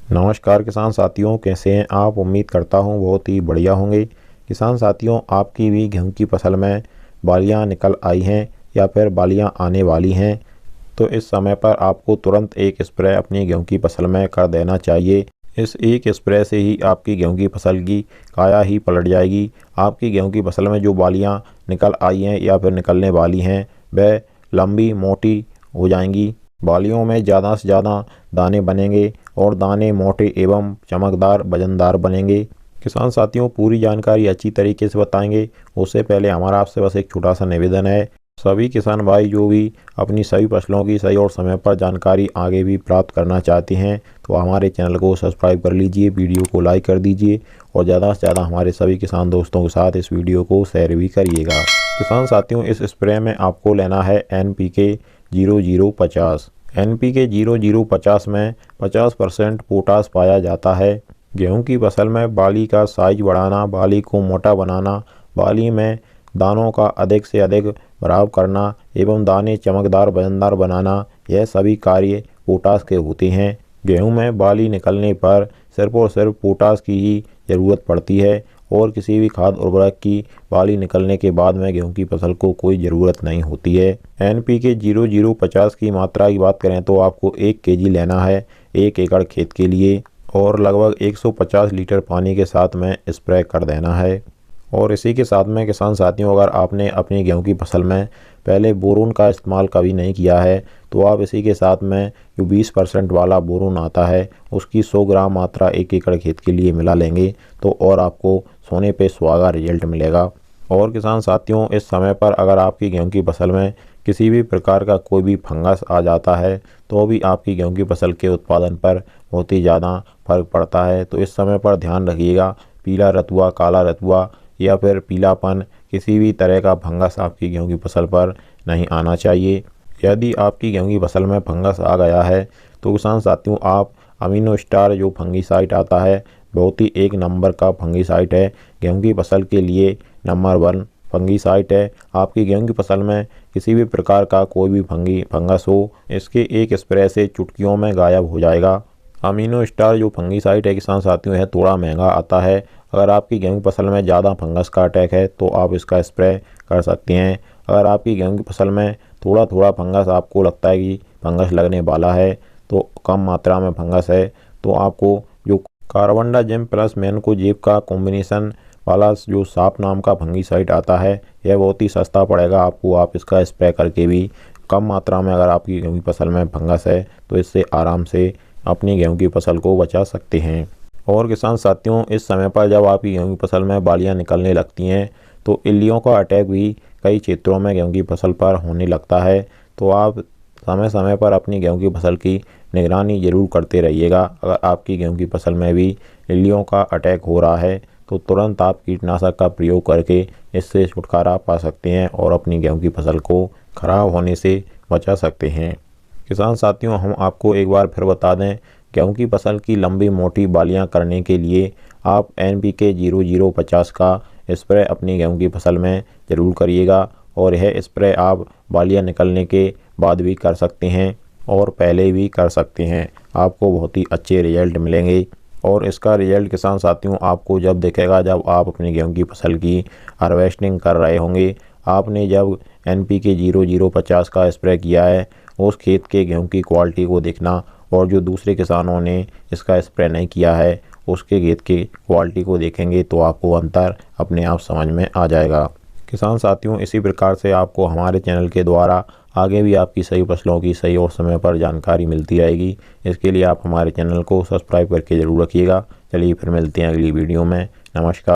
नमस्कार किसान साथियों, कैसे हैं आप। उम्मीद करता हूं बहुत ही बढ़िया होंगे। किसान साथियों, आपकी भी गेहूं की फसल में बालियां निकल आई हैं या फिर बालियां आने वाली हैं, तो इस समय पर आपको तुरंत एक स्प्रे अपनी गेहूं की फसल में कर देना चाहिए। इस एक स्प्रे से ही आपकी गेहूं की फसल की काया ही पलट जाएगी। आपकी गेहूं की फसल में जो बालियां निकल आई हैं या फिर निकलने वाली हैं, वह लंबी मोटी हो जाएंगी। बालियों में ज़्यादा से ज़्यादा दाने बनेंगे और दाने मोटे एवं चमकदार वजनदार बनेंगे। किसान साथियों, पूरी जानकारी अच्छी तरीके से बताएंगे, उससे पहले हमारा आपसे बस एक छोटा सा निवेदन है। सभी किसान भाई जो भी अपनी सभी फसलों की सही और समय पर जानकारी आगे भी प्राप्त करना चाहते हैं, तो हमारे चैनल को सब्सक्राइब कर लीजिए, वीडियो को लाइक कर दीजिए और ज़्यादा से ज़्यादा हमारे सभी किसान दोस्तों के साथ इस वीडियो को शेयर भी करिएगा। किसान साथियों, इस स्प्रे में आपको लेना है NPK 0050। NPK 0050 में 50% पोटास पाया जाता है। गेहूं की फसल में बाली का साइज बढ़ाना, बाली को मोटा बनाना, बाली में दानों का अधिक से अधिक भराव करना एवं दाने चमकदार वजनदार बनाना, यह सभी कार्य पोटास के होते हैं। गेहूं में बाली निकलने पर सिर्फ और सिर्फ पोटास की ही ज़रूरत पड़ती है और किसी भी खाद उर्वरक की बाली निकलने के बाद में गेहूं की फसल को कोई ज़रूरत नहीं होती है। NPK 0050 की मात्रा की बात करें तो आपको 1 kg लेना है 1 एकड़ खेत के लिए और लगभग 150 लीटर पानी के साथ में स्प्रे कर देना है। और इसी के साथ में किसान साथियों, अगर आपने अपनी गेहूं की फसल में पहले बोरोन का इस्तेमाल कभी नहीं किया है, तो आप इसी के साथ में जो 20% वाला बोरोन आता है उसकी 100 ग्राम मात्रा 1 एकड़ खेत के लिए मिला लेंगे, तो और आपको सोने पे सुहागा रिजल्ट मिलेगा। और किसान साथियों, इस समय पर अगर आपकी गेहूं की फसल में किसी भी प्रकार का कोई भी फंगस आ जाता है, तो भी आपकी गेहूं की फसल के उत्पादन पर बहुत ही ज़्यादा फर्क पड़ता है। तो इस समय पर ध्यान रखिएगा, पीला रतुआ, काला रतुआ या फिर पीलापन, किसी भी तरह का फंगस आपकी गेहूं की फसल पर नहीं आना चाहिए। यदि आपकी गेहूं की फसल में फंगस आ गया है, तो किसान साथियों, आप अमीनो स्टार जो फंगीसाइड आता है, बहुत ही 1 नंबर का फंगीसाइड है। गेहूं की फसल के लिए नंबर 1 फंगीसाइड है। आपकी गेहूं की फसल में किसी भी प्रकार का कोई भी फंगस हो, इसके एक स्प्रे से चुटकियों में गायब हो जाएगा। अमीनो स्टार जो फंगीसाइड है किसान साथियों, है थोड़ा महंगा आता है। अगर आपकी गेहूं की फसल में ज़्यादा फंगस का अटैक है तो आप इसका स्प्रे कर सकते हैं। अगर आपकी गेहूं की फसल में थोड़ा थोड़ा फंगस आपको लगता है कि फंगस लगने वाला है, तो कम मात्रा में फंगस है, तो आपको जो कार्बेंडाजिम प्लस मैनकोजेब का कॉम्बिनेशन वाला जो साप नाम का फंगीसाइड आता है, यह बहुत ही सस्ता पड़ेगा आपको। आप इसका स्प्रे करके भी कम मात्रा में, अगर आपकी गेहूं की फसल में फंगस है, तो इससे आराम से अपनी गेहूं की फसल को बचा सकते हैं। और किसान साथियों, इस समय पर जब आपकी गेहूं की फसल में बालियां निकलने लगती हैं, तो इल्लियों का अटैक भी कई क्षेत्रों में गेहूं की फसल पर होने लगता है। तो आप समय समय पर अपनी गेहूं की फसल की निगरानी जरूर करते रहिएगा। अगर आपकी गेहूं की फसल में भी इल्लियों का अटैक हो रहा है, तो तुरंत आप कीटनाशक का प्रयोग करके इससे छुटकारा पा सकते हैं और अपनी गेहूं की फसल को खराब होने से बचा सकते हैं। किसान साथियों, हम आपको एक बार फिर बता दें, गेहूं की फसल की लंबी मोटी बालियां करने के लिए आप NPK 0050 का स्प्रे अपनी गेहूं की फसल में ज़रूर करिएगा। और यह स्प्रे आप बालियां निकलने के बाद भी कर सकते हैं और पहले भी कर सकते हैं। आपको बहुत ही अच्छे रिजल्ट मिलेंगे। और इसका रिजल्ट किसान साथियों आपको जब दिखेगा, जब आप अपनी गेहूं की फसल की हार्वेस्टिंग कर रहे होंगे। आपने जब NPK 0050 का स्प्रे किया है, उस खेत के गेहूं की क्वालिटी को देखना, और जो दूसरे किसानों ने इसका स्प्रे नहीं किया है उसके खेत की क्वालिटी को देखेंगे, तो आपको अंतर अपने आप समझ में आ जाएगा। किसान साथियों, इसी प्रकार से आपको हमारे चैनल के द्वारा आगे भी आपकी सही फसलों की सही और समय पर जानकारी मिलती रहेगी। इसके लिए आप हमारे चैनल को सब्सक्राइब करके ज़रूर रखिएगा। चलिए फिर मिलते हैं अगली वीडियो में। नमस्कार।